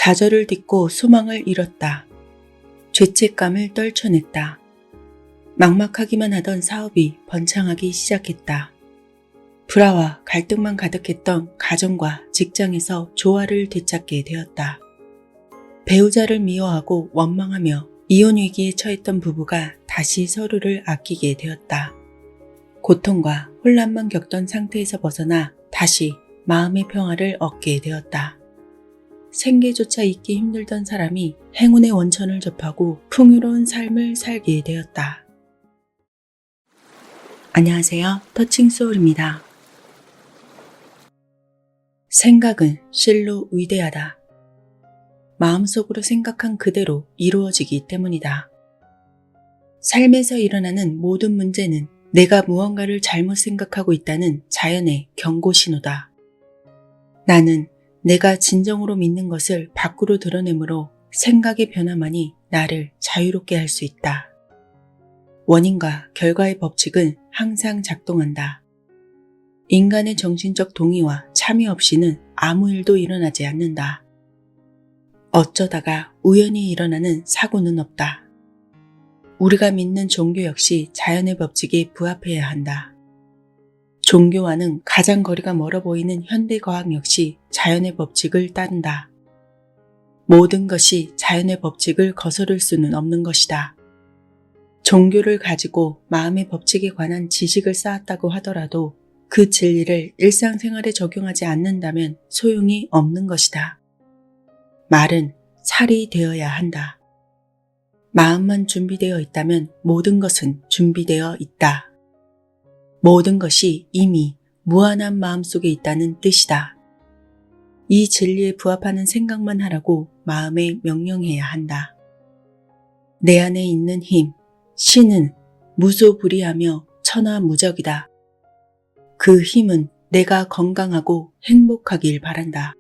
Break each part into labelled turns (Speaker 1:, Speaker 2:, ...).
Speaker 1: 좌절을 딛고 소망을 잃었다. 죄책감을 떨쳐냈다. 막막하기만 하던 사업이 번창하기 시작했다. 불화와 갈등만 가득했던 가정과 직장에서 조화를 되찾게 되었다. 배우자를 미워하고 원망하며 이혼 위기에 처했던 부부가 다시 서로를 아끼게 되었다. 고통과 혼란만 겪던 상태에서 벗어나 다시 마음의 평화를 얻게 되었다. 생계조차 잊기 힘들던 사람이 행운의 원천을 접하고 풍요로운 삶을 살게 되었다. 안녕하세요. 터칭소울입니다. 생각은 실로 위대하다. 마음속으로 생각한 그대로 이루어지기 때문이다. 삶에서 일어나는 모든 문제는 내가 무언가를 잘못 생각하고 있다는 자연의 경고 신호다. 나는 내가 진정으로 믿는 것을 밖으로 드러내므로 생각의 변화만이 나를 자유롭게 할 수 있다. 원인과 결과의 법칙은 항상 작동한다. 인간의 정신적 동의와 참여 없이는 아무 일도 일어나지 않는다. 어쩌다가 우연히 일어나는 사고는 없다. 우리가 믿는 종교 역시 자연의 법칙에 부합해야 한다. 종교와는 가장 거리가 멀어 보이는 현대과학 역시 자연의 법칙을 따른다. 모든 것이 자연의 법칙을 거스를 수는 없는 것이다. 종교를 가지고 마음의 법칙에 관한 지식을 쌓았다고 하더라도 그 진리를 일상생활에 적용하지 않는다면 소용이 없는 것이다. 말은 살이 되어야 한다. 마음만 준비되어 있다면 모든 것은 준비되어 있다. 모든 것이 이미 무한한 마음속에 있다는 뜻이다. 이 진리에 부합하는 생각만 하라고 마음에 명령해야 한다. 내 안에 있는 힘, 신은 무소불위하며 천하무적이다. 그 힘은 내가 건강하고 행복하길 바란다.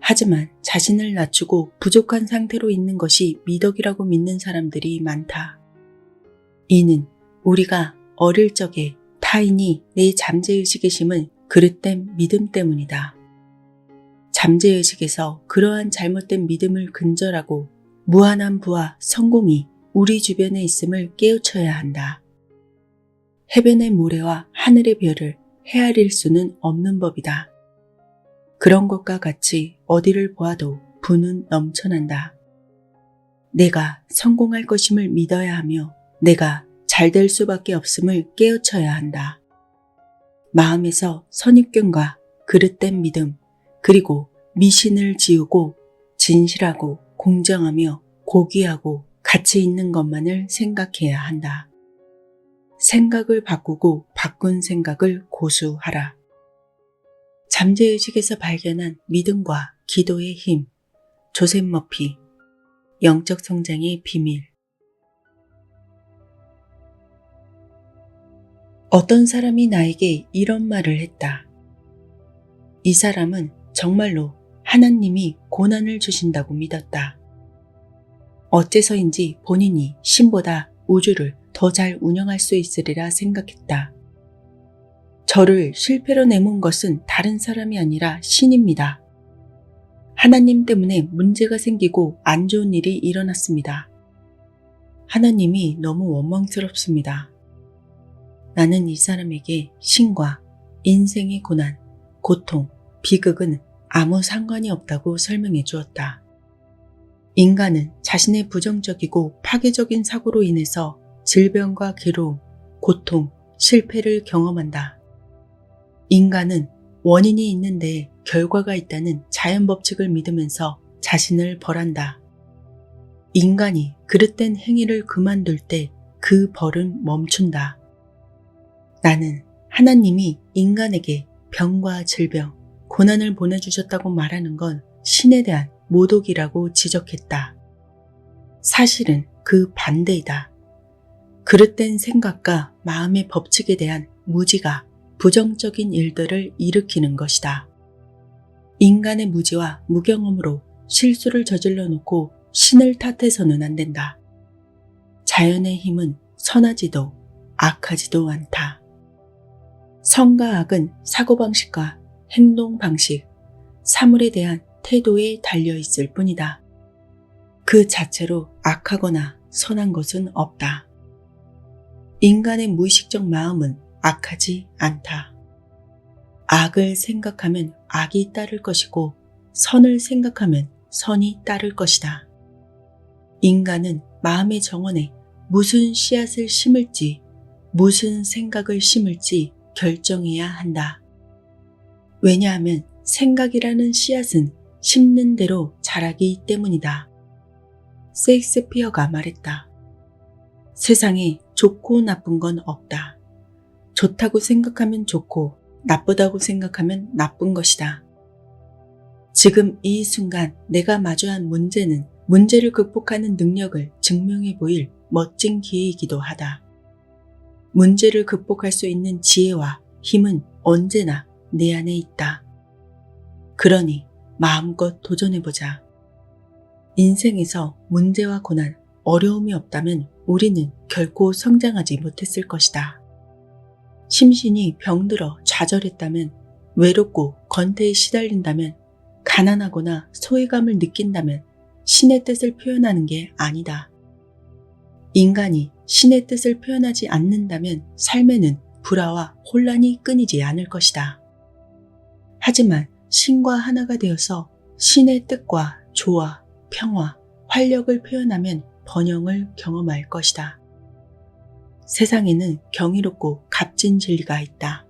Speaker 1: 하지만 자신을 낮추고 부족한 상태로 있는 것이 미덕이라고 믿는 사람들이 많다. 이는 우리가 어릴 적에 타인이 내 잠재의식에 심은 그릇된 믿음 때문이다. 잠재의식에서 그러한 잘못된 믿음을 근절하고 무한한 부와 성공이 우리 주변에 있음을 깨우쳐야 한다. 해변의 모래와 하늘의 별을 헤아릴 수는 없는 법이다. 그런 것과 같이 어디를 보아도 부는 넘쳐난다. 내가 성공할 것임을 믿어야 하며 내가 잘 될 수밖에 없음을 깨우쳐야 한다. 마음에서 선입견과 그릇된 믿음, 그리고 미신을 지우고 진실하고 공정하며 고귀하고 가치 있는 것만을 생각해야 한다. 생각을 바꾸고 바꾼 생각을 고수하라. 잠재의식에서 발견한 믿음과 기도의 힘, 조셉 머피, 영적 성장의 비밀. 어떤 사람이 나에게 이런 말을 했다. 이 사람은 정말로 하나님이 고난을 주신다고 믿었다. 어째서인지 본인이 신보다 우주를 더 잘 운영할 수 있으리라 생각했다. 저를 실패로 내몬 것은 다른 사람이 아니라 신입니다. 하나님 때문에 문제가 생기고 안 좋은 일이 일어났습니다. 하나님이 너무 원망스럽습니다. 나는 이 사람에게 신과 인생의 고난, 고통, 비극은 아무 상관이 없다고 설명해 주었다. 인간은 자신의 부정적이고 파괴적인 사고로 인해서 질병과 괴로움, 고통, 실패를 경험한다. 인간은 원인이 있는데 결과가 있다는 자연 법칙을 믿으면서 자신을 벌한다. 인간이 그릇된 행위를 그만둘 때 그 벌은 멈춘다. 나는 하나님이 인간에게 병과 질병, 고난을 보내주셨다고 말하는 건 신에 대한 모독이라고 지적했다. 사실은 그 반대이다. 그릇된 생각과 마음의 법칙에 대한 무지가 부정적인 일들을 일으키는 것이다. 인간의 무지와 무경험으로 실수를 저질러 놓고 신을 탓해서는 안 된다. 자연의 힘은 선하지도 악하지도 않다. 선과 악은 사고방식과 행동방식, 사물에 대한 태도에 달려 있을 뿐이다. 그 자체로 악하거나 선한 것은 없다. 인간의 무의식적 마음은 악하지 않다. 악을 생각하면 악이 따를 것이고 선을 생각하면 선이 따를 것이다. 인간은 마음의 정원에 무슨 씨앗을 심을지, 무슨 생각을 심을지 결정해야 한다. 왜냐하면 생각이라는 씨앗은 심는 대로 자라기 때문이다. 셰익스피어가 말했다. 세상에 좋고 나쁜 건 없다. 좋다고 생각하면 좋고 나쁘다고 생각하면 나쁜 것이다. 지금 이 순간 내가 마주한 문제는 문제를 극복하는 능력을 증명해 보일 멋진 기회이기도 하다. 문제를 극복할 수 있는 지혜와 힘은 언제나 내 안에 있다. 그러니 마음껏 도전해보자. 인생에서 문제와 고난, 어려움이 없다면 우리는 결코 성장하지 못했을 것이다. 심신이 병들어 좌절했다면, 외롭고 권태에 시달린다면, 가난하거나 소외감을 느낀다면 신의 뜻을 표현하는 게 아니다. 인간이 신의 뜻을 표현하지 않는다면 삶에는 불화와 혼란이 끊이지 않을 것이다. 하지만 신과 하나가 되어서 신의 뜻과 조화, 평화, 활력을 표현하면 번영을 경험할 것이다. 세상에는 경이롭고 값진 진리가 있다.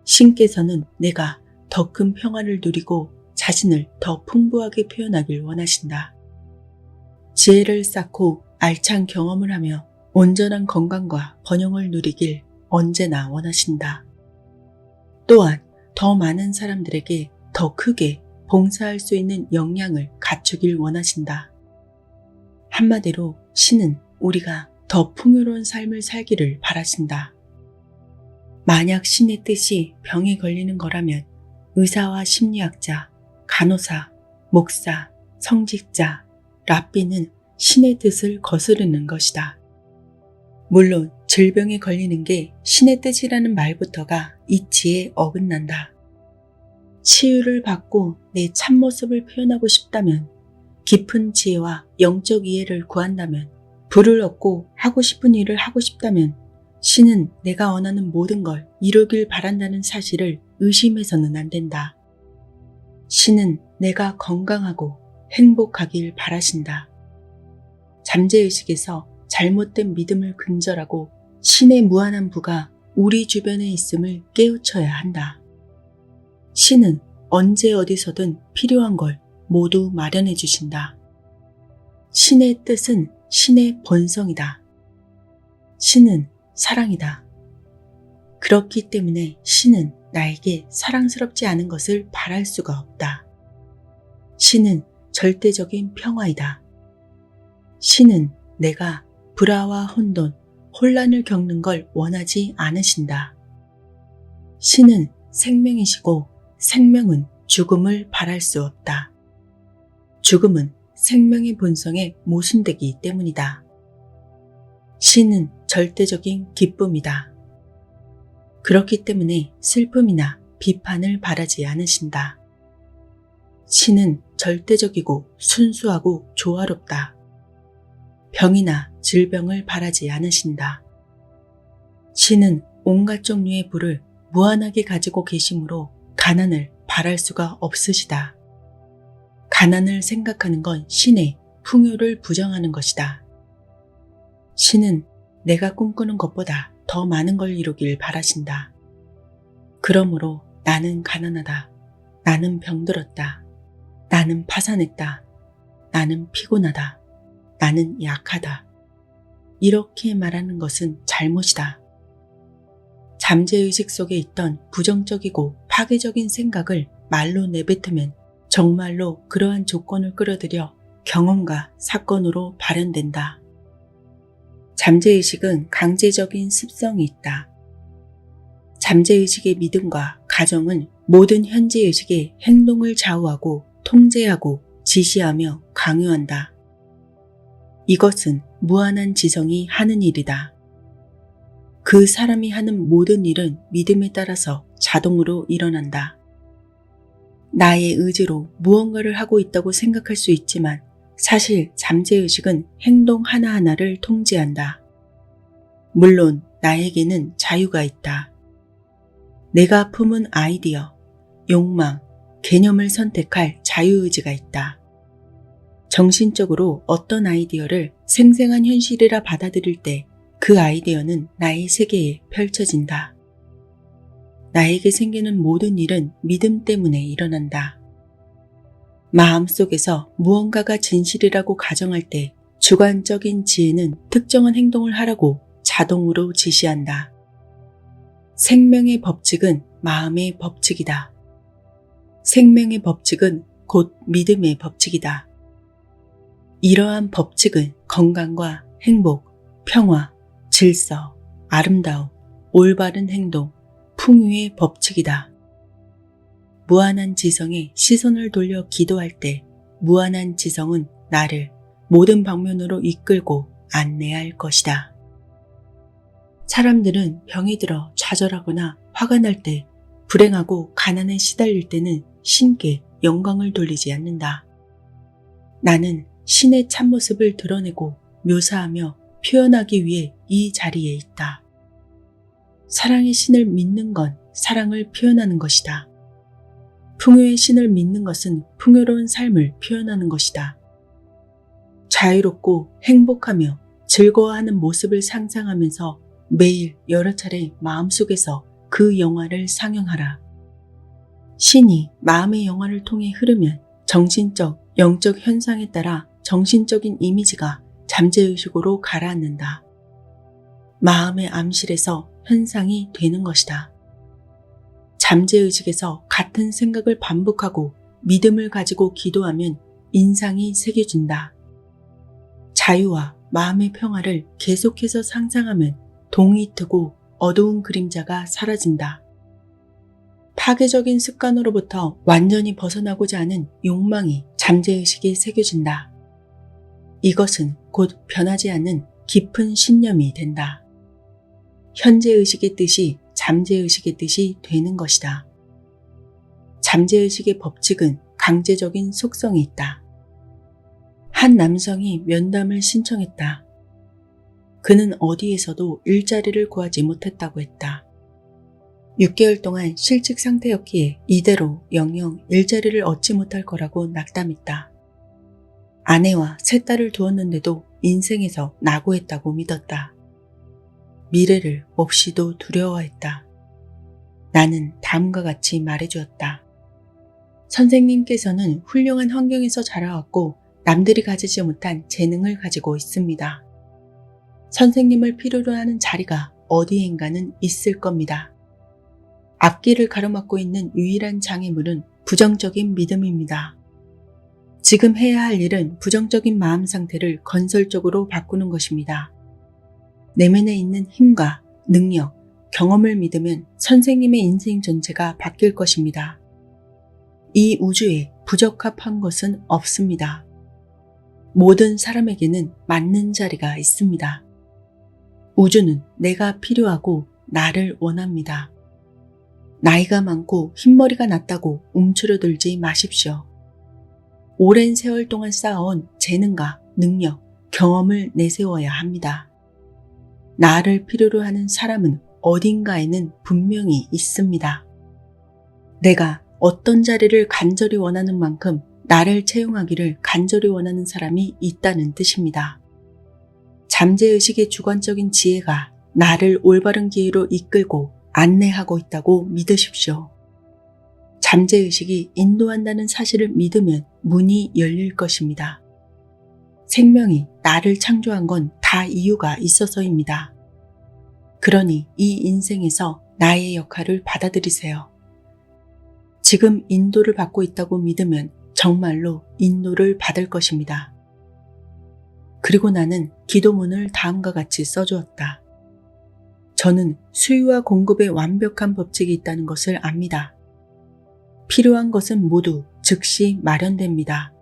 Speaker 1: 신께서는 내가 더 큰 평화를 누리고 자신을 더 풍부하게 표현하길 원하신다. 지혜를 쌓고 알찬 경험을 하며 온전한 건강과 번영을 누리길 언제나 원하신다. 또한 더 많은 사람들에게 더 크게 봉사할 수 있는 역량을 갖추길 원하신다. 한마디로 신은 우리가 더 풍요로운 삶을 살기를 바라신다. 만약 신의 뜻이 병에 걸리는 거라면 의사와 심리학자, 간호사, 목사, 성직자, 랍비는 신의 뜻을 거스르는 것이다. 물론 질병에 걸리는 게 신의 뜻이라는 말부터가 이치에 어긋난다. 치유를 받고 내 참모습을 표현하고 싶다면, 깊은 지혜와 영적 이해를 구한다면, 부를 얻고 하고 싶은 일을 하고 싶다면 신은 내가 원하는 모든 걸 이루길 바란다는 사실을 의심해서는 안 된다. 신은 내가 건강하고 행복하길 바라신다. 잠재의식에서 잘못된 믿음을 근절하고 신의 무한한 부가 우리 주변에 있음을 깨우쳐야 한다. 신은 언제 어디서든 필요한 걸 모두 마련해 주신다. 신의 뜻은 신의 본성이다. 신은 사랑이다. 그렇기 때문에 신은 나에게 사랑스럽지 않은 것을 바랄 수가 없다. 신은 절대적인 평화이다. 신은 내가 불화와 혼돈, 혼란을 겪는 걸 원하지 않으신다. 신은 생명이시고 생명은 죽음을 바랄 수 없다. 죽음은 생명의 본성에 모순되기 때문이다. 신은 절대적인 기쁨이다. 그렇기 때문에 슬픔이나 비판을 바라지 않으신다. 신은 절대적이고 순수하고 조화롭다. 병이나 질병을 바라지 않으신다. 신은 온갖 종류의 부를 무한하게 가지고 계시므로 가난을 바랄 수가 없으시다. 가난을 생각하는 건 신의 풍요를 부정하는 것이다. 신은 내가 꿈꾸는 것보다 더 많은 걸 이루길 바라신다. 그러므로 나는 가난하다. 나는 병들었다. 나는 파산했다. 나는 피곤하다. 나는 약하다. 이렇게 말하는 것은 잘못이다. 잠재의식 속에 있던 부정적이고 파괴적인 생각을 말로 내뱉으면 정말로 그러한 조건을 끌어들여 경험과 사건으로 발현된다. 잠재의식은 강제적인 습성이 있다. 잠재의식의 믿음과 가정은 모든 현재의식의 행동을 좌우하고 통제하고 지시하며 강요한다. 이것은 무한한 지성이 하는 일이다. 그 사람이 하는 모든 일은 믿음에 따라서 자동으로 일어난다. 나의 의지로 무언가를 하고 있다고 생각할 수 있지만 사실 잠재의식은 행동 하나하나를 통제한다. 물론 나에게는 자유가 있다. 내가 품은 아이디어, 욕망, 개념을 선택할 자유의지가 있다. 정신적으로 어떤 아이디어를 생생한 현실이라 받아들일 때 그 아이디어는 나의 세계에 펼쳐진다. 나에게 생기는 모든 일은 믿음 때문에 일어난다. 마음속에서 무언가가 진실이라고 가정할 때 주관적인 지혜는 특정한 행동을 하라고 자동으로 지시한다. 생명의 법칙은 마음의 법칙이다. 생명의 법칙은 곧 믿음의 법칙이다. 이러한 법칙은 건강과 행복, 평화, 질서, 아름다움, 올바른 행동, 풍요의 법칙이다. 무한한 지성에 시선을 돌려 기도할 때 무한한 지성은 나를 모든 방면으로 이끌고 안내할 것이다. 사람들은 병이 들어 좌절하거나 화가 날 때, 불행하고 가난에 시달릴 때는 신께 영광을 돌리지 않는다. 나는 신의 참모습을 드러내고 묘사하며 표현하기 위해 이 자리에 있다. 사랑의 신을 믿는 건 사랑을 표현하는 것이다. 풍요의 신을 믿는 것은 풍요로운 삶을 표현하는 것이다. 자유롭고 행복하며 즐거워하는 모습을 상상하면서 매일 여러 차례 마음속에서 그 영화를 상영하라. 신이 마음의 영화를 통해 흐르면 정신적, 영적 현상에 따라 정신적인 이미지가 잠재의식으로 가라앉는다. 마음의 암실에서 현상이 되는 것이다. 잠재의식에서 같은 생각을 반복하고 믿음을 가지고 기도하면 인상이 새겨진다. 자유와 마음의 평화를 계속해서 상상하면 동이 트고 어두운 그림자가 사라진다. 파괴적인 습관으로부터 완전히 벗어나고자 하는 욕망이 잠재의식에 새겨진다. 이것은 곧 변하지 않는 깊은 신념이 된다. 현재의식의 뜻이 잠재의식의 뜻이 되는 것이다. 잠재의식의 법칙은 강제적인 속성이 있다. 한 남성이 면담을 신청했다. 그는 어디에서도 일자리를 구하지 못했다고 했다. 6개월 동안 실직 상태였기에 이대로 영영 일자리를 얻지 못할 거라고 낙담했다. 아내와 세 딸을 두었는데도 인생에서 낙오했다고 믿었다. 미래를 몹시도 두려워했다. 나는 다음과 같이 말해주었다. 선생님께서는 훌륭한 환경에서 자라왔고 남들이 가지지 못한 재능을 가지고 있습니다. 선생님을 필요로 하는 자리가 어디엔가는 있을 겁니다. 앞길을 가로막고 있는 유일한 장애물은 부정적인 믿음입니다. 지금 해야 할 일은 부정적인 마음 상태를 건설적으로 바꾸는 것입니다. 내면에 있는 힘과 능력, 경험을 믿으면 선생님의 인생 전체가 바뀔 것입니다. 이 우주에 부적합한 것은 없습니다. 모든 사람에게는 맞는 자리가 있습니다. 우주는 내가 필요하고 나를 원합니다. 나이가 많고 흰머리가 났다고 움츠러들지 마십시오. 오랜 세월 동안 쌓아온 재능과 능력, 경험을 내세워야 합니다. 나를 필요로 하는 사람은 어딘가에는 분명히 있습니다. 내가 어떤 자리를 간절히 원하는 만큼 나를 채용하기를 간절히 원하는 사람이 있다는 뜻입니다. 잠재의식의 주관적인 지혜가 나를 올바른 기회로 이끌고 안내하고 있다고 믿으십시오. 잠재의식이 인도한다는 사실을 믿으면 문이 열릴 것입니다. 생명이 나를 창조한 건 다 이유가 있어서입니다. 그러니 이 인생에서 나의 역할을 받아들이세요. 지금 인도를 받고 있다고 믿으면 정말로 인도를 받을 것입니다. 그리고 나는 기도문을 다음과 같이 써주었다. 저는 수요와 공급의 완벽한 법칙이 있다는 것을 압니다. 필요한 것은 모두 즉시 마련됩니다.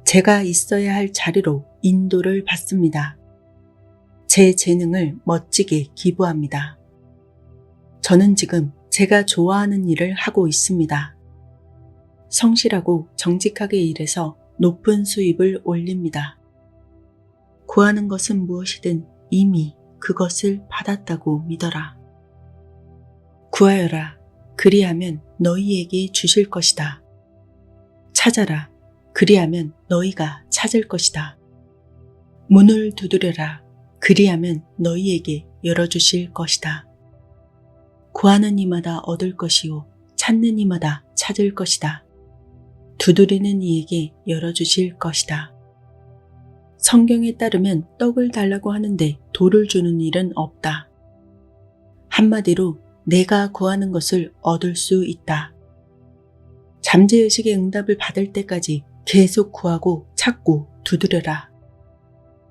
Speaker 1: 제가 있어야 할 자리로 인도를 받습니다. 제 재능을 멋지게 기부합니다. 저는 지금 제가 좋아하는 일을 하고 있습니다. 성실하고 정직하게 일해서 높은 수입을 올립니다. 구하는 것은 무엇이든 이미 그것을 받았다고 믿어라. 구하여라. 그리하면 너희에게 주실 것이다. 찾아라. 그리하면 너희가 찾을 것이다. 문을 두드려라. 그리하면 너희에게 열어주실 것이다. 구하는 이마다 얻을 것이요 찾는 이마다 찾을 것이다. 두드리는 이에게 열어주실 것이다. 성경에 따르면 떡을 달라고 하는데 돌을 주는 일은 없다. 한마디로 내가 구하는 것을 얻을 수 있다. 잠재의식의 응답을 받을 때까지 계속 구하고 찾고 두드려라.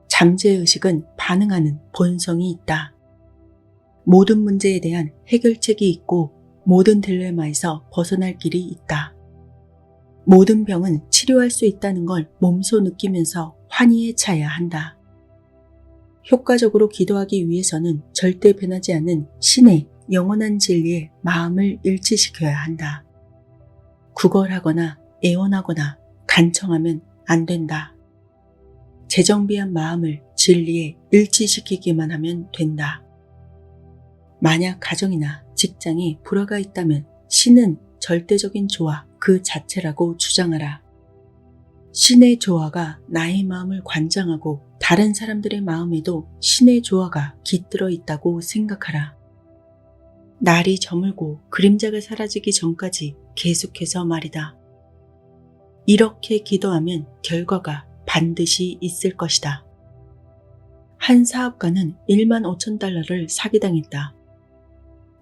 Speaker 1: 잠재의식은 반응하는 본성이 있다. 모든 문제에 대한 해결책이 있고 모든 딜레마에서 벗어날 길이 있다. 모든 병은 치료할 수 있다는 걸 몸소 느끼면서 환희에 차야 한다. 효과적으로 기도하기 위해서는 절대 변하지 않는 신의 영원한 진리에 마음을 일치시켜야 한다. 구걸하거나 애원하거나 간청하면 안 된다. 재정비한 마음을 진리에 일치시키기만 하면 된다. 만약 가정이나 직장에 불화가 있다면 신은 절대적인 조화 그 자체라고 주장하라. 신의 조화가 나의 마음을 관장하고 다른 사람들의 마음에도 신의 조화가 깃들어 있다고 생각하라. 날이 저물고 그림자가 사라지기 전까지 계속해서 말이다. 이렇게 기도하면 결과가 반드시 있을 것이다. 한 사업가는 1만 5천 달러를 사기당했다.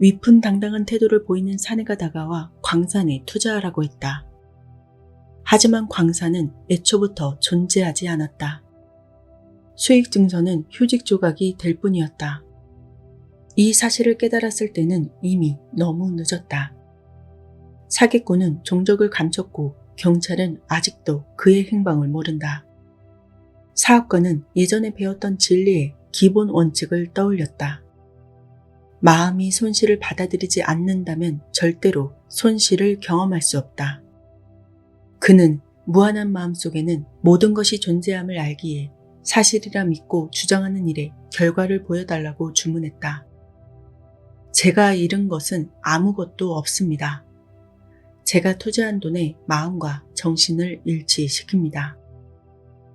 Speaker 1: 위풍당당한 태도를 보이는 사내가 다가와 광산에 투자하라고 했다. 하지만 광산은 애초부터 존재하지 않았다. 수익 증서는 휴직 조각이 될 뿐이었다. 이 사실을 깨달았을 때는 이미 너무 늦었다. 사기꾼은 종적을 감췄고 경찰은 아직도 그의 행방을 모른다. 사업가는 예전에 배웠던 진리의 기본 원칙을 떠올렸다. 마음이 손실을 받아들이지 않는다면 절대로 손실을 경험할 수 없다. 그는 무한한 마음 속에는 모든 것이 존재함을 알기에 사실이라 믿고 주장하는 일에 결과를 보여달라고 주문했다. 제가 잃은 것은 아무것도 없습니다. 제가 투자한 돈에 마음과 정신을 일치시킵니다.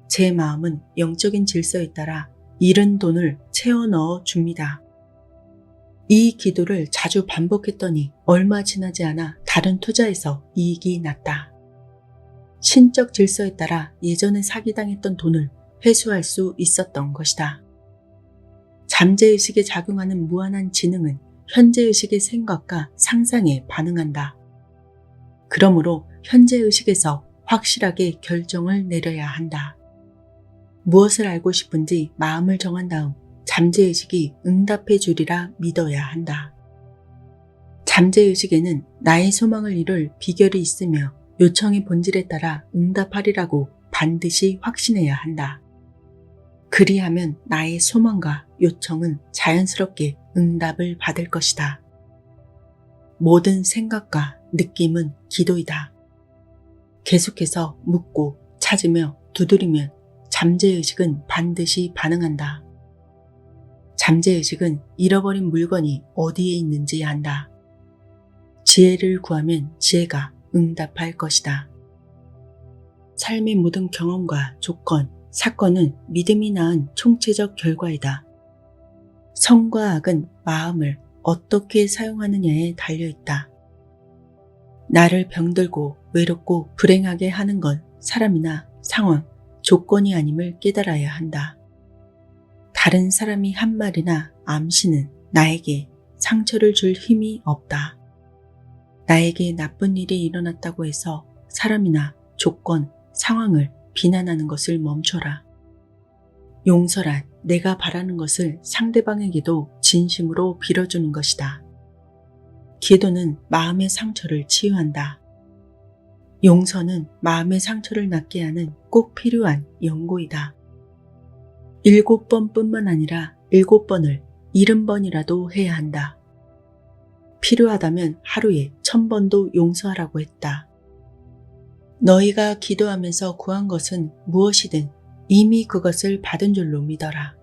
Speaker 1: 제 마음은 영적인 질서에 따라 잃은 돈을 채워 넣어 줍니다. 이 기도를 자주 반복했더니 얼마 지나지 않아 다른 투자에서 이익이 났다. 신적 질서에 따라 예전에 사기당했던 돈을 회수할 수 있었던 것이다. 잠재의식에 작용하는 무한한 지능은 현재의식의 생각과 상상에 반응한다. 그러므로 현재의식에서 확실하게 결정을 내려야 한다. 무엇을 알고 싶은지 마음을 정한 다음 잠재의식이 응답해 주리라 믿어야 한다. 잠재의식에는 나의 소망을 이룰 비결이 있으며 요청의 본질에 따라 응답하리라고 반드시 확신해야 한다. 그리하면 나의 소망과 요청은 자연스럽게 응답을 받을 것이다. 모든 생각과 느낌은 기도이다. 계속해서 묻고 찾으며 두드리면 잠재의식은 반드시 반응한다. 잠재의식은 잃어버린 물건이 어디에 있는지 안다. 지혜를 구하면 지혜가 응답할 것이다. 삶의 모든 경험과 조건, 사건은 믿음이 낳은 총체적 결과이다. 선과 악은 마음을 어떻게 사용하느냐에 달려있다. 나를 병들고 외롭고 불행하게 하는 건 사람이나 상황, 조건이 아님을 깨달아야 한다. 다른 사람이 한 말이나 암시는 나에게 상처를 줄 힘이 없다. 나에게 나쁜 일이 일어났다고 해서 사람이나 조건, 상황을 비난하는 것을 멈춰라. 용서란 내가 바라는 것을 상대방에게도 진심으로 빌어주는 것이다. 기도는 마음의 상처를 치유한다. 용서는 마음의 상처를 낫게 하는 꼭 필요한 연고이다. 7번뿐만 아니라 7번을 70번이라도 해야 한다. 필요하다면 하루에 1000번도 용서하라고 했다. 너희가 기도하면서 구한 것은 무엇이든 이미 그것을 받은 줄로 믿어라.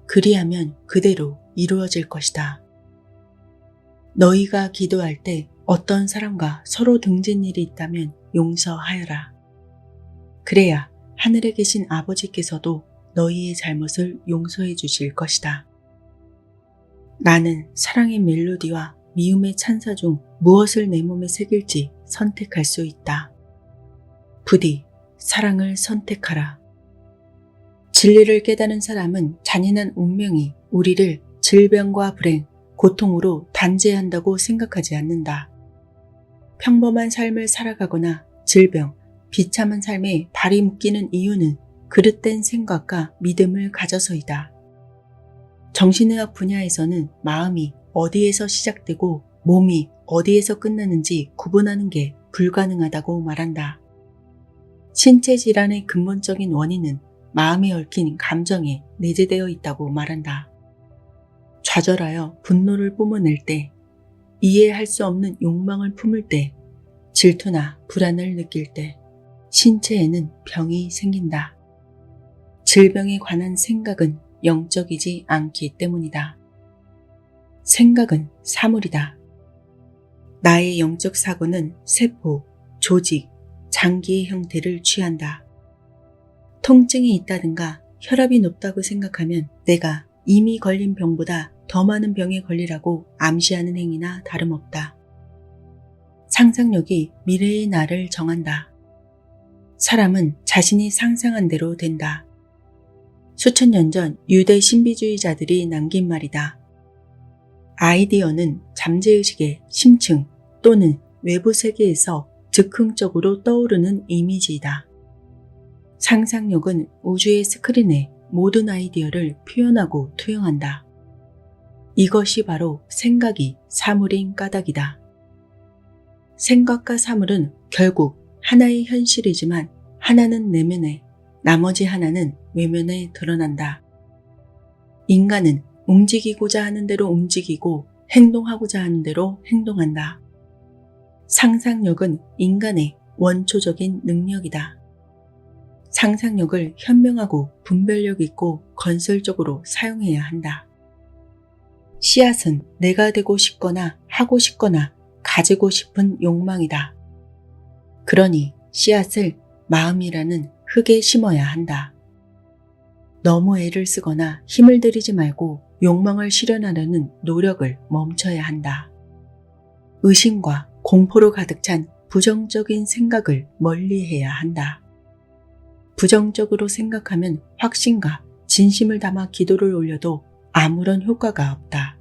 Speaker 1: 그리하면 그대로 이루어질 것이다. 너희가 기도할 때 어떤 사람과 서로 등진 일이 있다면 용서하여라. 그래야 하늘에 계신 아버지께서도 너희의 잘못을 용서해 주실 것이다. 나는 사랑의 멜로디와 미움의 찬사 중 무엇을 내 몸에 새길지 선택할 수 있다. 부디 사랑을 선택하라. 진리를 깨달은 사람은 잔인한 운명이 우리를 질병과 불행, 고통으로 단죄한다고 생각하지 않는다. 평범한 삶을 살아가거나 질병, 비참한 삶에 발이 묶이는 이유는 그릇된 생각과 믿음을 가져서이다. 정신의학 분야에서는 마음이 어디에서 시작되고 몸이 어디에서 끝나는지 구분하는 게 불가능하다고 말한다. 신체 질환의 근본적인 원인은 마음에 얽힌 감정에 내재되어 있다고 말한다. 좌절하여 분노를 뿜어낼 때, 이해할 수 없는 욕망을 품을 때, 질투나 불안을 느낄 때, 신체에는 병이 생긴다. 질병에 관한 생각은 영적이지 않기 때문이다. 생각은 사물이다. 나의 영적 사고는 세포, 조직, 장기의 형태를 취한다. 통증이 있다든가 혈압이 높다고 생각하면 내가 이미 걸린 병보다 더 많은 병에 걸리라고 암시하는 행위나 다름없다. 상상력이 미래의 나를 정한다. 사람은 자신이 상상한 대로 된다. 수천 년 전 유대 신비주의자들이 남긴 말이다. 아이디어는 잠재의식의 심층 또는 외부 세계에서 즉흥적으로 떠오르는 이미지이다. 상상력은 우주의 스크린에 모든 아이디어를 표현하고 투영한다. 이것이 바로 생각이 사물인 까닭이다. 생각과 사물은 결국 하나의 현실이지만 하나는 내면에, 나머지 하나는 외면에 드러난다. 인간은 움직이고자 하는 대로 움직이고 행동하고자 하는 대로 행동한다. 상상력은 인간의 원초적인 능력이다. 상상력을 현명하고 분별력 있고 건설적으로 사용해야 한다. 씨앗은 내가 되고 싶거나 하고 싶거나 가지고 싶은 욕망이다. 그러니 씨앗을 마음이라는 흙에 심어야 한다. 너무 애를 쓰거나 힘을 들이지 말고 욕망을 실현하려는 노력을 멈춰야 한다. 의심과 공포로 가득 찬 부정적인 생각을 멀리해야 한다. 부정적으로 생각하면 확신과 진심을 담아 기도를 올려도 아무런 효과가 없다.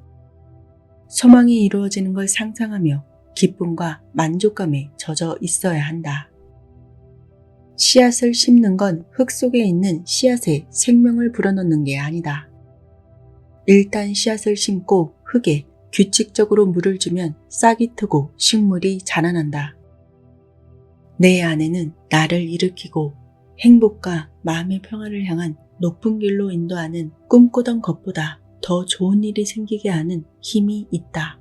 Speaker 1: 소망이 이루어지는 걸 상상하며 기쁨과 만족감에 젖어 있어야 한다. 씨앗을 심는 건 흙 속에 있는 씨앗에 생명을 불어넣는 게 아니다. 일단 씨앗을 심고 흙에 규칙적으로 물을 주면 싹이 트고 식물이 자라난다. 내 안에는 나를 일으키고 행복과 마음의 평화를 향한 높은 길로 인도하는 꿈꾸던 것보다 더 좋은 일이 생기게 하는 힘이 있다.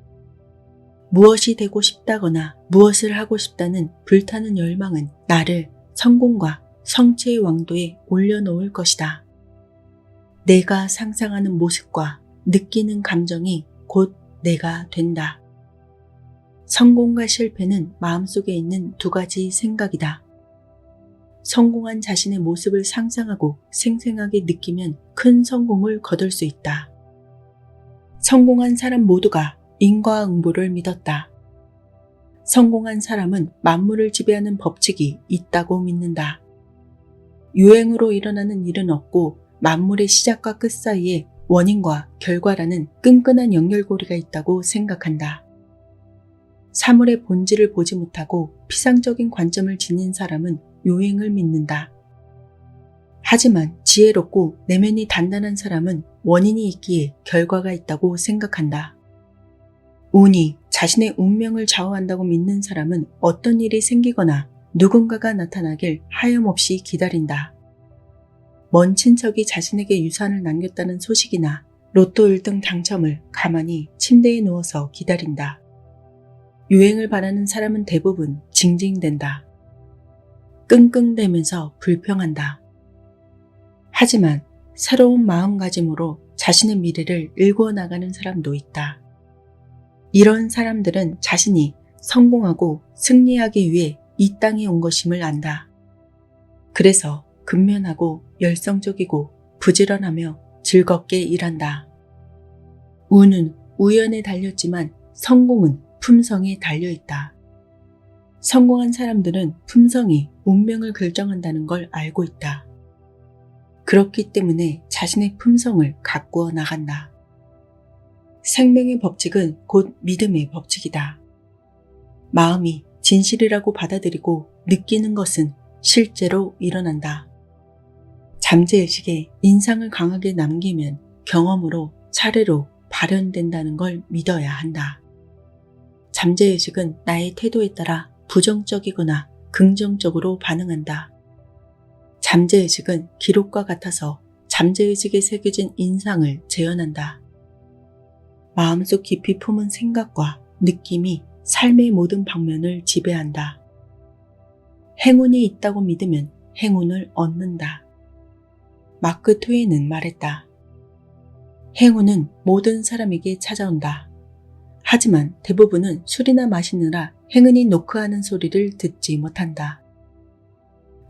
Speaker 1: 무엇이 되고 싶다거나 무엇을 하고 싶다는 불타는 열망은 나를 성공과 성취의 왕도에 올려놓을 것이다. 내가 상상하는 모습과 느끼는 감정이 곧 내가 된다. 성공과 실패는 마음속에 있는 두 가지 생각이다. 성공한 자신의 모습을 상상하고 생생하게 느끼면 큰 성공을 거둘 수 있다. 성공한 사람 모두가 인과응보를 믿었다. 성공한 사람은 만물을 지배하는 법칙이 있다고 믿는다. 유행으로 일어나는 일은 없고 만물의 시작과 끝 사이에 원인과 결과라는 끈끈한 연결고리가 있다고 생각한다. 사물의 본질을 보지 못하고 피상적인 관점을 지닌 사람은 유행을 믿는다. 하지만 지혜롭고 내면이 단단한 사람은 원인이 있기에 결과가 있다고 생각한다. 운이 자신의 운명을 좌우한다고 믿는 사람은 어떤 일이 생기거나 누군가가 나타나길 하염없이 기다린다. 먼 친척이 자신에게 유산을 남겼다는 소식이나 로또 1등 당첨을 가만히 침대에 누워서 기다린다. 유행을 바라는 사람은 대부분 징징댄다. 끙끙대면서 불평한다. 하지만 새로운 마음가짐으로 자신의 미래를 일구어 나가는 사람도 있다. 이런 사람들은 자신이 성공하고 승리하기 위해 이 땅에 온 것임을 안다. 그래서 근면하고 열성적이고 부지런하며 즐겁게 일한다. 운은 우연에 달렸지만 성공은 품성에 달려있다. 성공한 사람들은 품성이 운명을 결정한다는 걸 알고 있다. 그렇기 때문에 자신의 품성을 가꾸어 나간다. 생명의 법칙은 곧 믿음의 법칙이다. 마음이 진실이라고 받아들이고 느끼는 것은 실제로 일어난다. 잠재의식에 인상을 강하게 남기면 경험으로 차례로 발현된다는 걸 믿어야 한다. 잠재의식은 나의 태도에 따라 부정적이거나 긍정적으로 반응한다. 잠재의식은 기록과 같아서 잠재의식에 새겨진 인상을 재현한다. 마음속 깊이 품은 생각과 느낌이 삶의 모든 방면을 지배한다. 행운이 있다고 믿으면 행운을 얻는다. 마크 트웨이는 말했다. 행운은 모든 사람에게 찾아온다. 하지만 대부분은 술이나 마시느라 행운이 노크하는 소리를 듣지 못한다.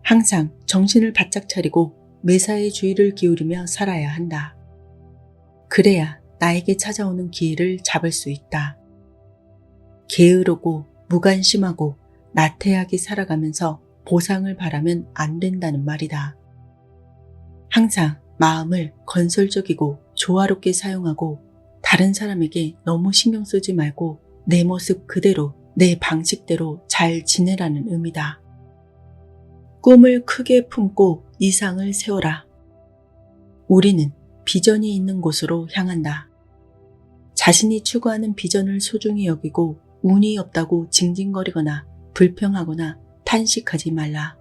Speaker 1: 항상 정신을 바짝 차리고 매사에 주의를 기울이며 살아야 한다. 그래야 나에게 찾아오는 기회를 잡을 수 있다. 게으르고 무관심하고 나태하게 살아가면서 보상을 바라면 안 된다는 말이다. 항상 마음을 건설적이고 조화롭게 사용하고 다른 사람에게 너무 신경 쓰지 말고 내 모습 그대로 내 방식대로 잘 지내라는 의미다. 꿈을 크게 품고 이상을 세워라. 우리는 비전이 있는 곳으로 향한다. 자신이 추구하는 비전을 소중히 여기고 운이 없다고 징징거리거나 불평하거나 탄식하지 말라.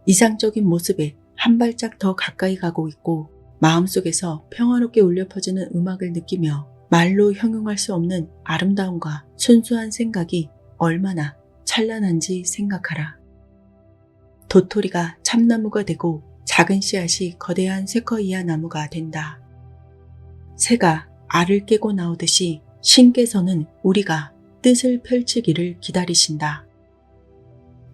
Speaker 1: 이상적인 모습에 한 발짝 더 가까이 가고 있고 마음속에서 평화롭게 울려 퍼지는 음악을 느끼며 말로 형용할 수 없는 아름다움과 순수한 생각이 얼마나 찬란한지 생각하라. 도토리가 참나무가 되고 작은 씨앗이 거대한 세커이아 나무가 된다. 새가 알을 깨고 나오듯이 신께서는 우리가 뜻을 펼치기를 기다리신다.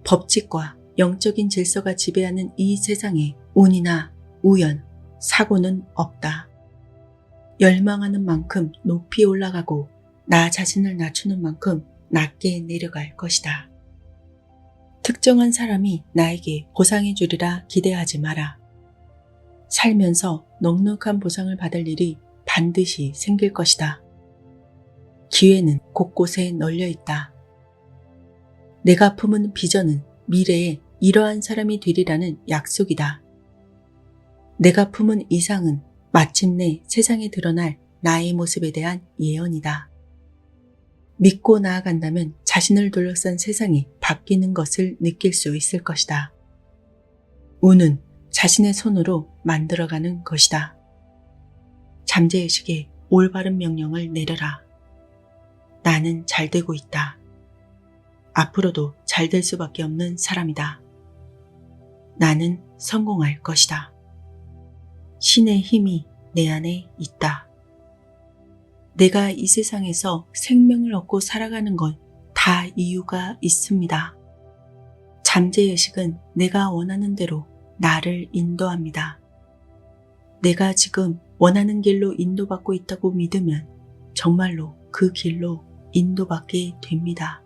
Speaker 1: 법칙과 영적인 질서가 지배하는 이 세상에 운이나 우연, 사고는 없다. 열망하는 만큼 높이 올라가고 나 자신을 낮추는 만큼 낮게 내려갈 것이다. 특정한 사람이 나에게 보상해 주리라 기대하지 마라. 살면서 넉넉한 보상을 받을 일이 반드시 생길 것이다. 기회는 곳곳에 널려 있다. 내가 품은 비전은 미래에 이러한 사람이 되리라는 약속이다. 내가 품은 이상은 마침내 세상에 드러날 나의 모습에 대한 예언이다. 믿고 나아간다면 자신을 둘러싼 세상이 바뀌는 것을 느낄 수 있을 것이다. 운은 자신의 손으로 만들어가는 것이다. 잠재의식에 올바른 명령을 내려라. 나는 잘 되고 있다. 앞으로도 잘 될 수밖에 없는 사람이다. 나는 성공할 것이다. 신의 힘이 내 안에 있다. 내가 이 세상에서 생명을 얻고 살아가는 건 다 이유가 있습니다. 잠재의식은 내가 원하는 대로 나를 인도합니다. 내가 지금 원하는 길로 인도받고 있다고 믿으면 정말로 그 길로 인도받게 됩니다.